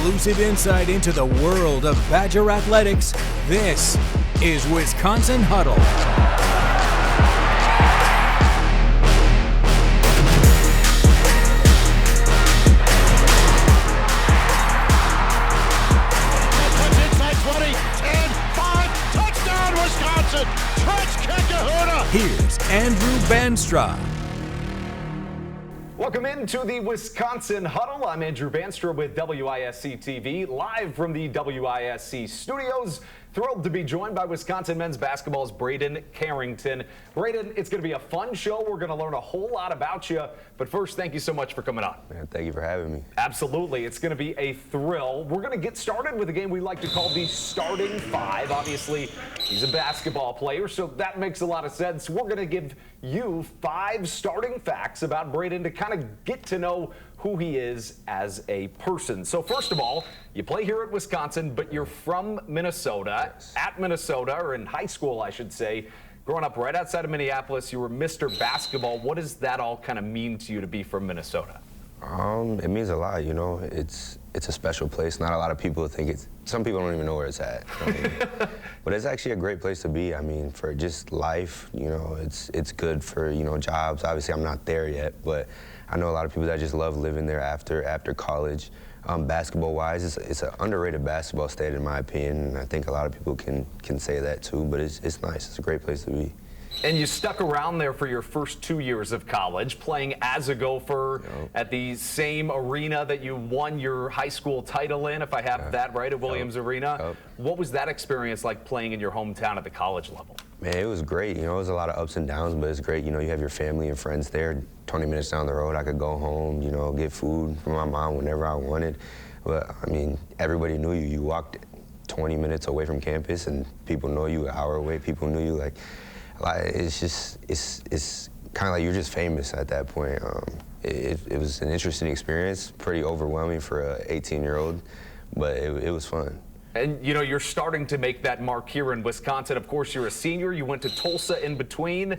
exclusive insight into the world of Badger athletics. This is Wisconsin Huddle. Here's Andrew Banstra. Welcome into the Wisconsin Huddle. I'm Andrew Banstra with WISC TV, live from the WISC studios. Thrilled to be joined by Wisconsin men's basketball's Braeden Carrington. Braeden, it's going to be a fun show. We're going to learn a whole lot about you. But first, thank you so much for coming on. Man, thank you for having me. Absolutely. It's going to be a thrill. We're going to get started with a game we like to call the starting five. Obviously, he's a basketball player, so that makes a lot of sense. We're going to give you 5 starting facts about Braeden to kind of get to know who he is as a person. So first of all, you play here at Wisconsin, but you're from Minnesota. Yes. At Minnesota, or in high school, I should say. Growing up right outside of Minneapolis, you were Mr. Basketball. What does that all kind of mean to you to be from Minnesota? It means a lot, you know. It's a special place. Not a lot of people think it's, some people don't even know where it's at. You know what I mean? But it's actually a great place to be. I mean, for just life, you know, it's good for, you know, jobs. Obviously, I'm not there yet, but I know a lot of people that just love living there after college. Basketball-wise, it's an underrated basketball state in my opinion, and I think a lot of people can say that too, but it's nice. It's a great place to be. And you stuck around there for your first 2 years of college, playing as a Gopher at the same arena that you won your high school title in, if I have that right, at Williams Arena. What was that experience like playing in your hometown at the college level? Man, it was great. You know, it was a lot of ups and downs, but it's great. You know, you have your family and friends there. 20 minutes down the road, I could go home, you know, get food from my mom whenever I wanted. But, I mean, everybody knew you. You walked 20 minutes away from campus, and people know you. An hour away, people knew you. Like it's just, it's kind of like you're just famous at that point. It was an interesting experience, pretty overwhelming for a 18-year-old, but it was fun. And, you know, you're starting to make that mark here in Wisconsin. Of course, you're a senior. You went to Tulsa in between.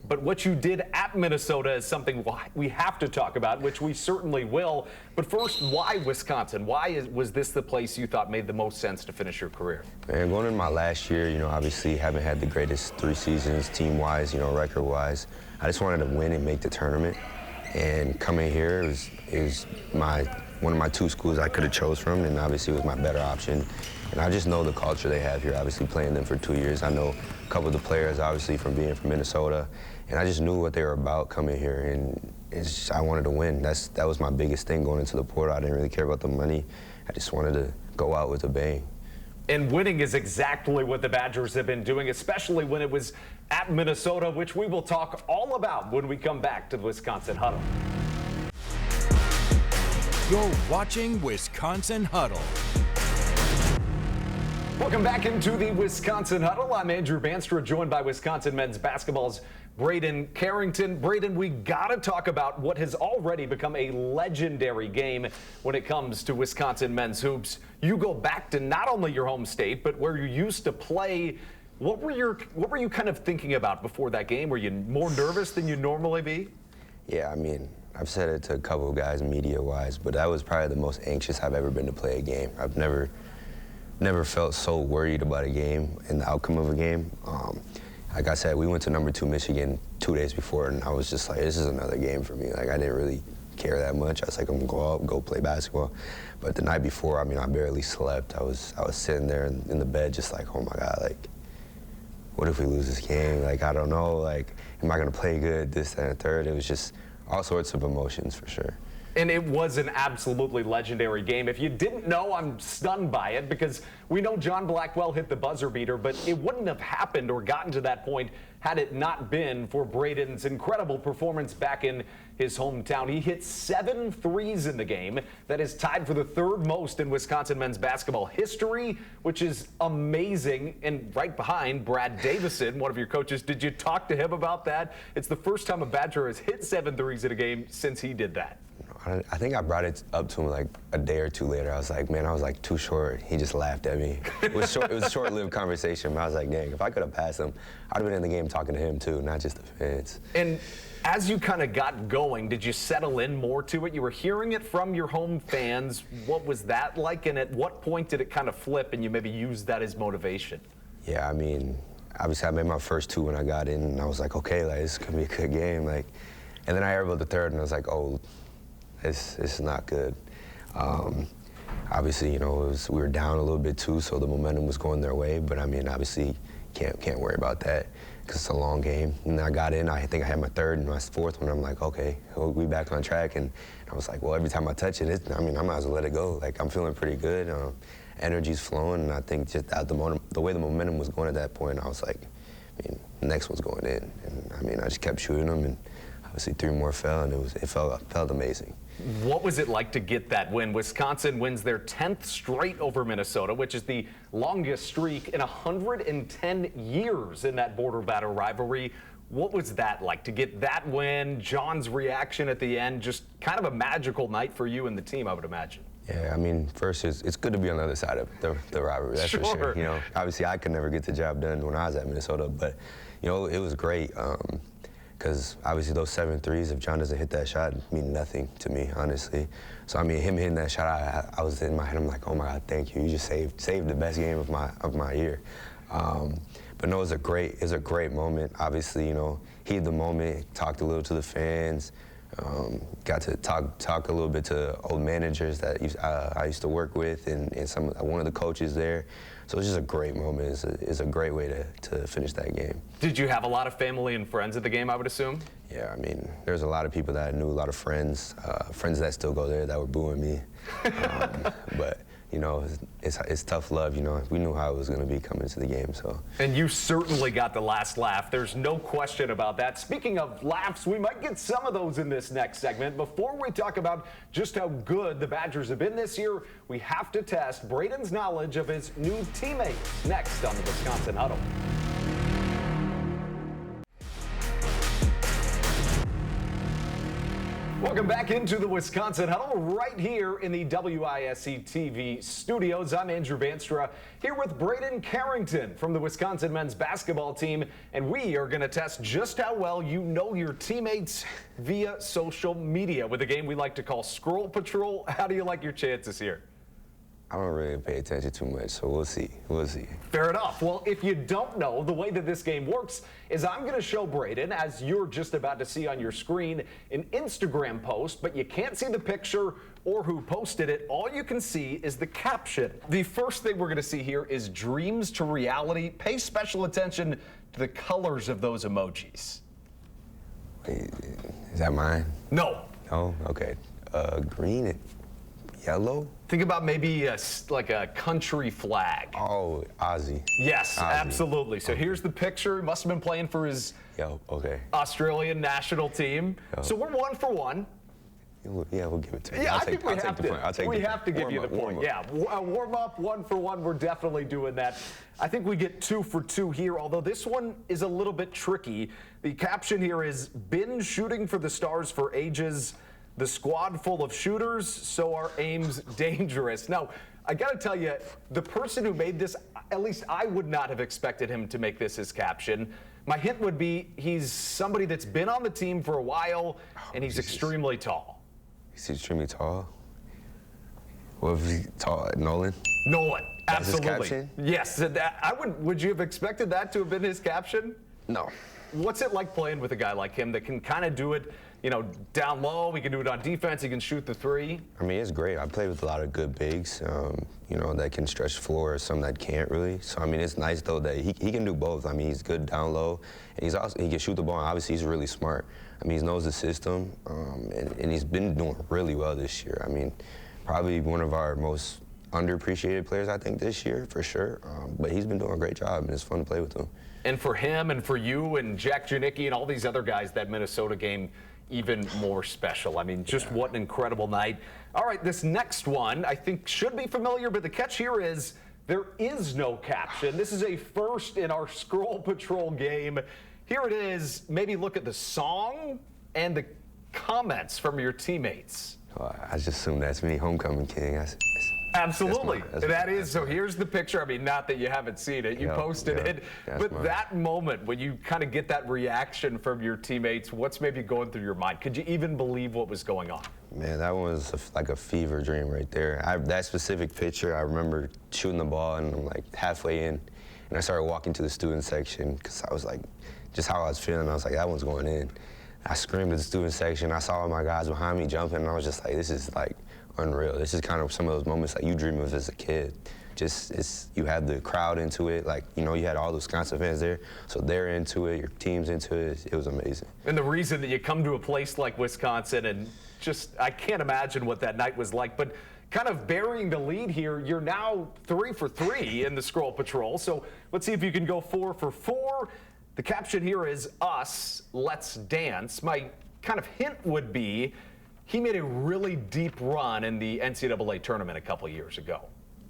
But what you did at Minnesota is something we have to talk about, which we certainly will. But first, why Wisconsin? Why was this the place you thought made the most sense to finish your career? Man, going into my last year, you know, obviously haven't had the greatest 3 seasons team-wise, you know, record-wise. I just wanted to win and make the tournament. And coming here, it was one of my 2 schools I could have chose from, and obviously it was my better option. And I just know the culture they have here, obviously playing them for 2 years. I know a couple of the players, obviously, from being from Minnesota. And I just knew what they were about coming here, and I wanted to win. That was my biggest thing going into the portal. I didn't really care about the money. I just wanted to go out with a bang. And winning is exactly what the Badgers have been doing, especially when it was at Minnesota, which we will talk all about when we come back to the Wisconsin Huddle. You're watching Wisconsin Huddle. Welcome back into the Wisconsin Huddle. I'm Andrew Banstra, joined by Wisconsin men's basketball's Braeden Carrington. Braeden, we got to talk about what has already become a legendary game when it comes to Wisconsin men's hoops. You go back to not only your home state, but where you used to play. What were you kind of thinking about before that game? Were you more nervous than you normally be? Yeah, I mean, I've said it to a couple of guys media-wise, but that was probably the most anxious I've ever been to play a game. I've never felt so worried about a game and the outcome of a game. Like I said, we went to number 2 Michigan 2 days before, and I was just like, this is another game for me. Like, I didn't really care that much. I was like, I'm gonna go out, go play basketball. But the night before, I mean, I barely slept. I was sitting there in the bed just like, oh my God, like, what if we lose this game? Like, I don't know, like, am I gonna play good, this, that, and the third? It was just all sorts of emotions for sure. And it was an absolutely legendary game. If you didn't know, I'm stunned by it because we know John Blackwell hit the buzzer beater, but it wouldn't have happened or gotten to that point had it not been for Braeden's incredible performance back in his hometown. He hit 7 threes in the game. That is tied for the 3rd most in Wisconsin men's basketball history, which is amazing. And right behind Brad Davison, one of your coaches. Did you talk to him about that? It's the first time a Badger has hit 7 threes in a game since he did that. I think I brought it up to him like a day or two later. I was like, man, I was like too short. He just laughed at me. It was short. It was a short-lived conversation. But I was like, dang, if I could have passed him, I'd have been in the game talking to him too, not just the fans. And as you kind of got going, did you settle in more to it? You were hearing it from your home fans. What was that like? And at what point did it kind of flip and you maybe used that as motivation? Yeah, I mean, obviously I made my first 2 when I got in, and I was like, okay, like, this is gonna be a good game. Like, and then I airboat the third, and I was like, oh, this is not good. Obviously, you know, we were down a little bit too, so the momentum was going their way. But I mean, obviously, can't worry about that because it's a long game. And I got in. I think I had my third and my fourth one. I'm like, okay, we back on track. And I was like, well, every time I touch it, I mean, I might as well let it go. Like, I'm feeling pretty good. Energy's flowing, and I think just the way the momentum was going at that point, I was like, I mean, the next one's going in. And I mean, I just kept shooting them, and obviously 3 more fell, and it felt amazing. What was it like to get that win? Wisconsin wins their 10th straight over Minnesota, which is the longest streak in 110 years in that border battle rivalry. What was that like to get that win? John's reaction at the end, just kind of a magical night for you and the team, I would imagine. Yeah, I mean, first, it's good to be on the other side of the rivalry, that's for sure. You know, obviously, I could never get the job done when I was at Minnesota, but, you know, it was great. Because obviously those 7 threes, if John doesn't hit that shot, mean nothing to me, honestly. So I mean, him hitting that shot, I was in my head, I'm like, oh my God, thank you. You just saved the best game of my year. But no, it was a great moment. Obviously, you know, heed the moment, talked a little to the fans, got to talk a little bit to old managers that I used to work with and one of the coaches there. So it's just a great moment. It's a great way to finish that game. Did you have a lot of family and friends at the game, I would assume? Yeah, I mean, there's a lot of people that I knew, a lot of friends that still go there that were booing me. But, you know, it's tough love, you know. We knew how it was going to be coming into the game, so. And you certainly got the last laugh. There's no question about that. Speaking of laughs, we might get some of those in this next segment. Before we talk about just how good the Badgers have been this year, we have to test Braeden's knowledge of his new teammates next on the Wisconsin Huddle. Welcome back into the Wisconsin Huddle right here in the WISC TV studios. I'm Andrew Banstra here with Braeden Carrington from the Wisconsin men's basketball team, and we are going to test just how well you know your teammates via social media with a game we like to call Scroll Patrol. How do you like your chances here? I don't really pay attention too much, so we'll see. We'll see. Fair enough. Well, if you don't know, the way that this game works is I'm going to show Braeden, as you're just about to see on your screen, an Instagram post, but you can't see the picture or who posted it. All you can see is the caption. The first thing we're going to see here is dreams to reality. Pay special attention to the colors of those emojis. Wait, is that mine? No. No? Okay. Green and yellow? Think about maybe like a country flag. Oh, Aussie. Yes, Aussie. Absolutely. So here's the picture. Must have been playing for his Australian national team. So we're 1 for 1. Yeah, we'll give it to you. Yeah, I think we have to give you the point. Yeah, warm up, 1 for 1. We're definitely doing that. I think we get 2 for 2 here, although this one is a little bit tricky. The caption here is, been shooting for the stars for ages. The squad full of shooters, so our aim's dangerous. Now, I gotta tell you, the person who made this, at least I would not have expected him to make this his caption. My hint would be he's somebody that's been on the team for a while, and he's extremely tall. He's extremely tall? What if he's tall? Nolan? Nolan, That's absolutely. his caption? Yes, would you have expected that to have been his caption? No. What's it like playing with a guy like him that can kind of do it, you know, down low? He can do it on defense. He can shoot the 3. I mean, it's great. I play with a lot of good bigs, you know, that can stretch the floor, some that can't really. So, I mean, it's nice, though, that he can do both. I mean, he's good down low, and he can shoot the ball. And obviously, he's really smart. I mean, he knows the system, and he's been doing really well this year. I mean, probably one of our most underappreciated players, I think, this year, for sure. But he's been doing a great job, and it's fun to play with him. And for him and for you and Jack Janicki and all these other guys, that Minnesota game, even more special. I mean, just what an incredible night. All right, this next one I think should be familiar, but the catch here is there is no caption. This is a first in our Scroll Patrol game. Here it is. Maybe look at the song and the comments from your teammates. I just assume that's me, homecoming king. Absolutely. That is. So here's the picture. I mean, not that you haven't seen it. You posted it. But that moment when you kind of get that reaction from your teammates, what's maybe going through your mind? Could you even believe what was going on? Man, that was like a fever dream right there. That specific picture, I remember shooting the ball and I'm like halfway in, and I started walking to the student section because I was like, just how I was feeling. I was like, that one's going in. I screamed at the student section. I saw all my guys behind me jumping, and I was just like, this is like unreal. This is kind of some of those moments that you dream of as a kid. You had the crowd into it, like, you had all the Wisconsin fans there, so they're into it, your team's into it. It was amazing. And the reason that you come to a place like Wisconsin, and I can't imagine what that night was like, but kind of burying the lead here, you're now 3 for 3 in the Scroll Patrol, so let's see if you can go 4 for 4. The caption here is, us, let's dance. My kind of hint would be, he made a really deep run in the NCAA tournament a couple years ago.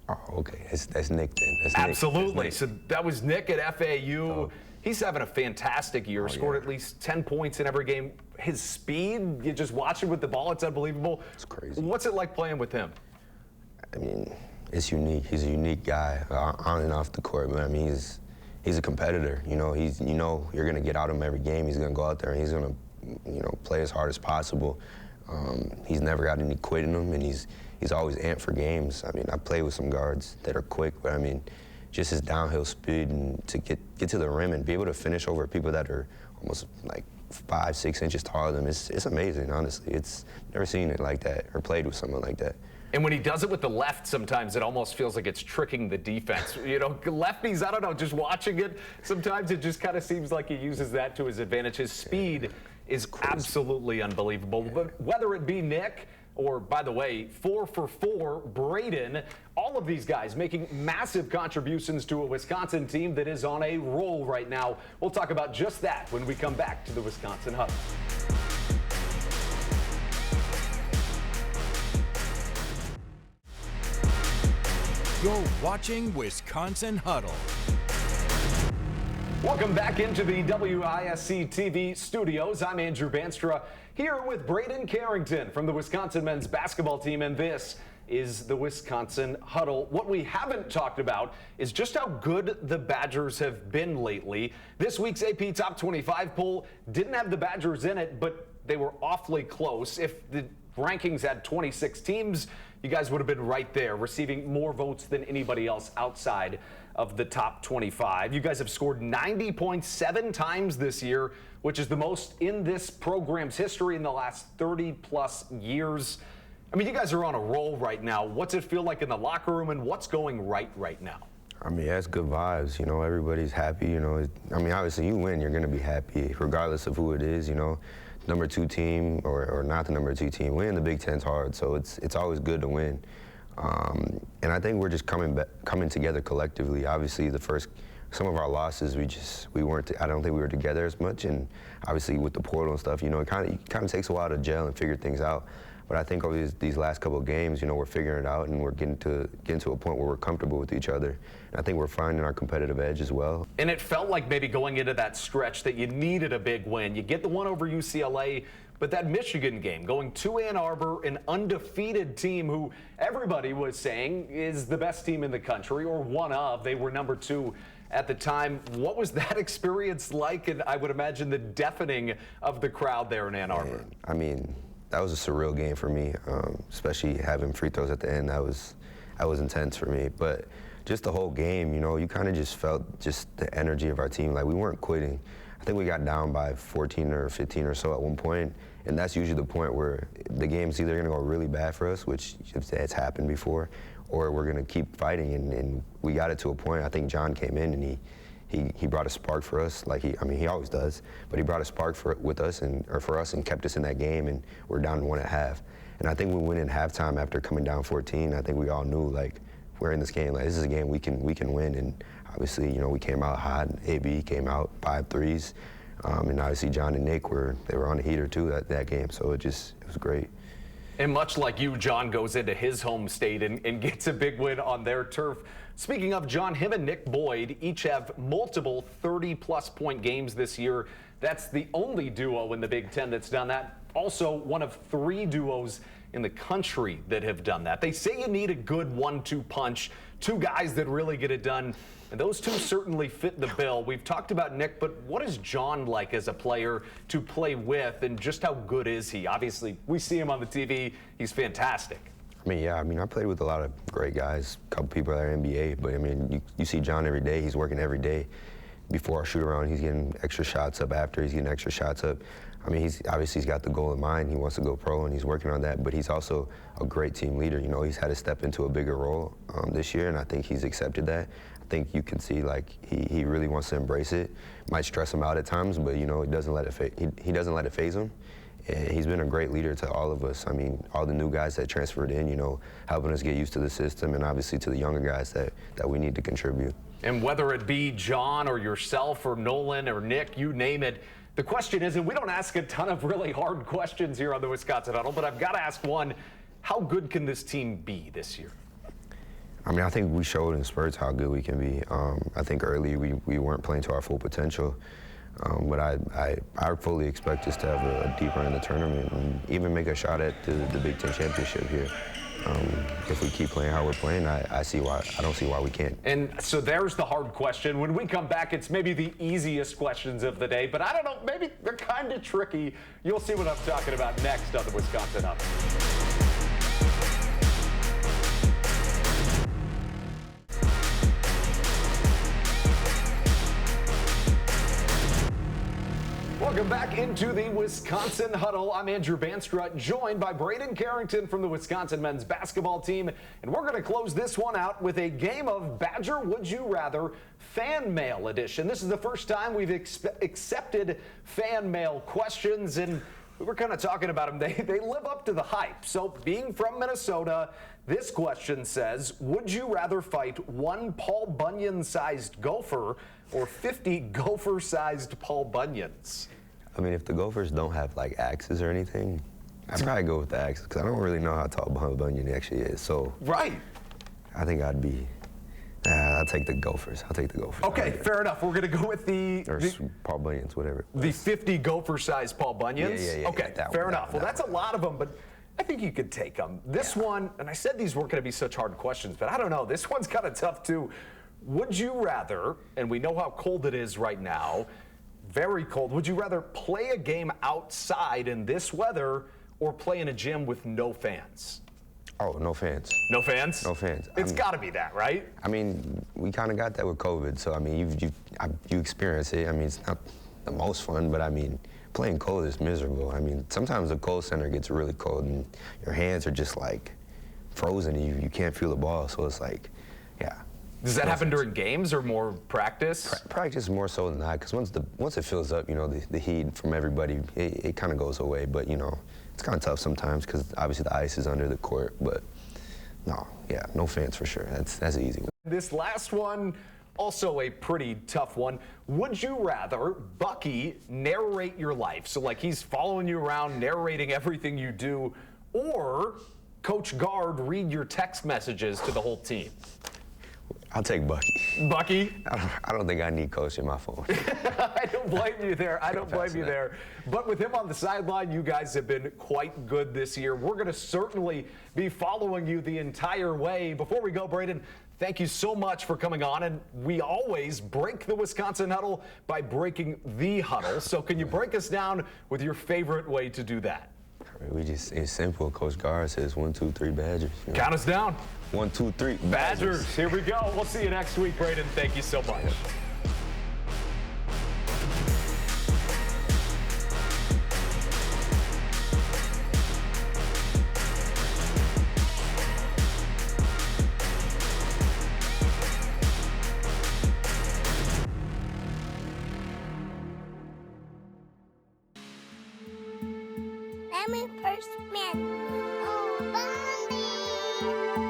Oh, okay. That's Nick then. Absolutely. So that was Nick at FAU. Oh. He's having a fantastic year. Scored at least 10 points in every game. His speed, you just watch him with the ball, it's unbelievable. It's crazy. What's it like playing with him? I mean, it's unique. He's a unique guy on and off the court, but I mean, he's a competitor. You're going to get out of him every game. He's going to go out there and he's going to, play as hard as possible. He's never got any quit in him, and he's always amped for games. I mean, I play with some guards that are quick, but I mean, just his downhill speed and to get to the rim and be able to finish over people that are almost like 5-6 inches taller than him, it's amazing, honestly. It's never seen it like that or played with someone like that. And when he does it with the left, sometimes it almost feels like it's tricking the defense. Lefties, I don't know, just watching it, sometimes it just kind of seems like he uses that to his advantage. His speed is absolutely unbelievable. But whether it be Nick or, by the way, 4 for 4, Braeden, all of these guys making massive contributions to a Wisconsin team that is on a roll right now. We'll talk about just that when we come back to the Wisconsin Huddle. You're watching Wisconsin Huddle. Welcome back into the WISC TV studios. I'm Andrew Banstra here with Braeden Carrington from the Wisconsin men's basketball team, and this is the Wisconsin Huddle. What we haven't talked about is just how good the Badgers have been lately. This week's AP Top 25 poll didn't have the Badgers in it, but they were awfully close. If the rankings had 26 teams, you guys would have been right there, receiving more votes than anybody else outside of the top 25. You guys have scored 90.7 times this year, which is the most in this program's history in the last 30 plus years. I mean, you guys are on a roll right now. What's it feel like in the locker room, and what's going right now? I mean, that's good vibes. Everybody's happy. I mean, obviously you win, you're going to be happy regardless of who it is. Number 2 team or not the number 2 team. Winning the Big Ten's hard, so it's always good to win. And I think we're just coming together collectively. Obviously, some of our losses, we weren't. I don't think we were together as much. And obviously, with the portal and stuff, it kind of takes a while to gel and figure things out. But I think over these last couple of games, we're figuring it out and we're getting to a point where we're comfortable with each other. And I think we're finding our competitive edge as well. And it felt like maybe going into that stretch that you needed a big win. You get the one over UCLA, but that Michigan game, going to Ann Arbor, an undefeated team who everybody was saying is the best team in the country, or one of. They were number 2 at the time. What was that experience like? And I would imagine the deafening of the crowd there in Ann Arbor. I mean, that was a surreal game for me, especially having free throws at the end. That was intense for me. But just the whole game, you kind of just felt just the energy of our team. Like, we weren't quitting. I think we got down by 14 or 15 or so at one point, and that's usually the point where the game's either going to go really bad for us, which it's happened before, or we're going to keep fighting. And we got it to a point. I think John came in and he brought a spark for us, he always does, but he brought a spark for us and kept us in that game, and we're down 1 at half. And I think we went in halftime after coming down 14. I think we all knew, we're in this game. This is a game we can win. And obviously, we came out hot. AB came out 5 threes, and obviously John and Nick they were on the heater too that game. So it was great. And much like you, John goes into his home state and gets a big win on their turf. Speaking of John, him and Nick Boyd each have multiple 30-plus point games this year. That's the only duo in the Big Ten that's done that. Also, one of 3 duos in the country that have done that. They say you need a good 1-2 punch, two guys that really get it done, and those two certainly fit the bill. We've talked about Nick, but what is John like as a player to play with, and just how good is he? Obviously, we see him on the TV. He's fantastic. I played with a lot of great guys, a couple people that are NBA, but you see John every day. He's working every day. Before our shoot around, he's getting extra shots up. After, he's getting extra shots up. He's got the goal in mind. He wants to go pro, and he's working on that. But he's also a great team leader. He's had to step into a bigger role this year, and I think he's accepted that. I think you can see he really wants to embrace it. Might stress him out at times, but he doesn't let it he doesn't let it faze him. And he's been a great leader to all of us. All the new guys that transferred in, helping us get used to the system, and obviously to the younger guys that we need to contribute. And whether it be John or yourself or Nolan or Nick, you name it, the question is, and we don't ask a ton of really hard questions here on the Wisconsin Huddle, but I've got to ask one, how good can this team be this year? I think we showed in spurts how good we can be. I think early we weren't playing to our full potential. But I fully expect us to have a deep run in the tournament and even make a shot at the Big Ten championship here. If we keep playing how we're playing, I don't see why we can't. And so there's the hard question. When we come back, it's maybe the easiest questions of the day, but I don't know, maybe they're kind of tricky. You'll see what I'm talking about next on the Wisconsin Huddle. Welcome back into the Wisconsin Huddle. I'm Andrew Banstra, joined by Braeden Carrington from the Wisconsin men's basketball team. And we're going to close this one out with a game of Badger Would You Rather fan mail edition. This is the first time we've accepted fan mail questions, and we were kind of talking about them. They live up to the hype. So being from Minnesota, this question says, would you rather fight one Paul Bunyan-sized gopher or 50 gopher-sized Paul Bunyans? If the Gophers don't have axes or anything, I'd probably go with the axes because I don't really know how tall Paul Bunyan actually is. So right. I think I'd be. I'll take the Gophers. Okay, fair enough. We're going to go with the Paul Bunyans, whatever. The 50 gopher-sized Paul Bunyans? Yeah. Okay, fair enough. Well, that's a lot of them, but I think you could take them. This one, and I said these weren't going to be such hard questions, but I don't know. This one's kind of tough, too. Would you rather, and we know how cold it is right now, very cold, would you rather play a game outside in this weather or play in a gym with no fans? Oh, no fans. No fans? No fans. It's got to be that, right? We kind of got that with COVID, so you experience it. It's not the most fun, but playing cold is miserable. Sometimes the cold center gets really cold and your hands are just frozen and you can't feel the ball, so it's yeah. Does that happen during games or more practice? Practice more so than that, because once it fills up, the heat from everybody, it kind of goes away. But it's kind of tough sometimes because obviously the ice is under the court. But no fans for sure. That's an easy one. This last one, also a pretty tough one. Would you rather Bucky narrate your life, so he's following you around, narrating everything you do, or Coach Guard read your text messages to the whole team? I'll take Bucky. Bucky? I don't think I need Coach in my phone. I don't blame you there. But with him on the sideline, you guys have been quite good this year. We're going to certainly be following you the entire way. Before we go, Braeden, thank you so much for coming on. And we always break the Wisconsin Huddle by breaking the huddle. So can you break us down with your favorite way to do that? It's simple. Coach Guard says 1, 2, 3 Badgers. Count us down. 1, 2, 3 Badgers. Here we go. We'll see you next week, Braeden. Thank you so much. Let me first man. Oh, Bundy.